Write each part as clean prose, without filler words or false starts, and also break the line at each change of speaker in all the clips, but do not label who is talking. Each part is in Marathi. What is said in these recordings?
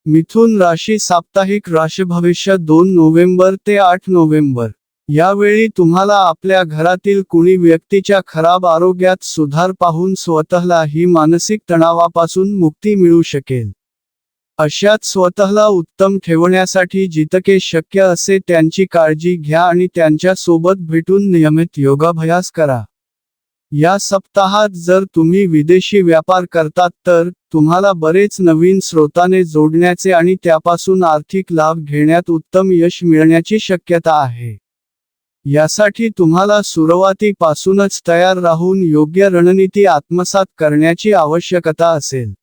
मिथुन राशी साप्ताहिक राशीभविष्य 2 नोव्हेंबर ते 8 नोव्हेंबर. यावेळी तुम्हाला आपल्या घरातील कुणी व्यक्तीच्या खराब आरोग्यात सुधार पाहून स्वतःला ही मानसिक तणावापासून मुक्ती मिळू शकेल. अशात स्वतःला उत्तम ठेवण्यासाठी जितके शक्य असे त्यांची काळजी घ्या आणि त्यांच्या सोबत भेटून नियमित योगाभ्यास करा. या सप्ताहात जर तुम्ही विदेशी व्यापार करतात तर तुम्हाला बरेच नवीन स्रोताने जोडण्याचे आणि त्यापासून आर्थिक लाभ घेण्यात उत्तम यश मिळण्याची शक्यता आहे. यासाठी तुम्हाला सुरुवातीपासूनच तयार राहून योग्य रणनीती आत्मसात करण्याची आवश्यकता असेल.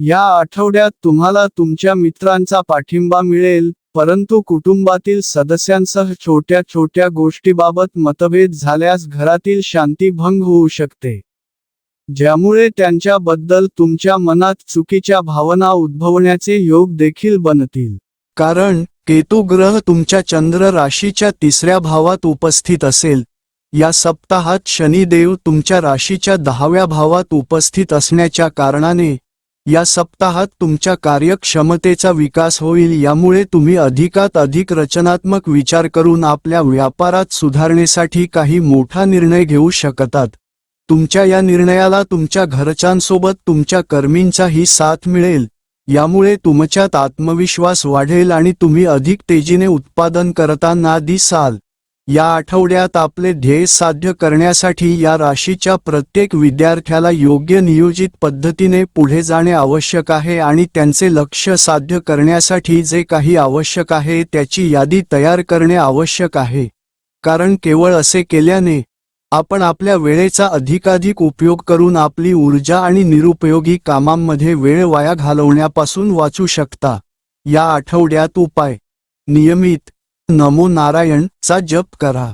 या आठवड्यात तुम्हाला तुमच्या मित्रांचा पाठिंबा मिळेल, परंतु कुटुंबातील सदस्यांसह छोट्या छोट्या गोष्टीबाबत मतभेद झाल्यास घरातील शांती भंग होऊ शकते, ज्यामुळे त्यांच्याबद्दल तुमच्या मनात चुकीच्या भावना उद्भवण्याचे योग देखील बनतील. कारण केतू ग्रह तुमच्या चंद्र राशीच्या 3ऱ्या भावात उपस्थित असेल. या सप्ताहात शनिदेव तुमच्या राशीच्या 10व्या भावात उपस्थित असण्याच्या कारणाने या सप्ताहात तुमच्या कार्यक्षमतेचा विकास होईल. यामुळे तुम्ही अधिकात अधिक रचनात्मक विचार करून आपल्या व्यापारात सुधारणेसाठी काही मोठा निर्णय घेऊ शकतात. तुमच्या या निर्णयाला तुमच्या घरच्यांसोबत तुमच्या कर्मींचाही साथ मिळेल. यामुळे तुमच्यात आत्मविश्वास वाढेल आणि तुम्ही अधिक तेजीने उत्पादन करताना दिसाल. या आठवड्यात आपले ध्येय साध्य करण्यासाठी या राशीच्या प्रत्येक विद्यार्थ्याला योग्य नियोजित पद्धतीने पुढे जाणे आवश्यक आहे आणि त्यांचे लक्ष्य साध्य करण्यासाठी जे काही आवश्यक आहे त्याची यादी तयार करणे आवश्यक आहे. कारण केवळ असे केल्याने आपण आपल्या वेळेचा अधिकाधिक उपयोग करून आपली ऊर्जा आणि निरुपयोगी कामांमध्ये वेळ वाया घालवण्यापासून वाचू शकता. या आठवड्यात उपाय: नियमित नमो नारायण चा जप करा.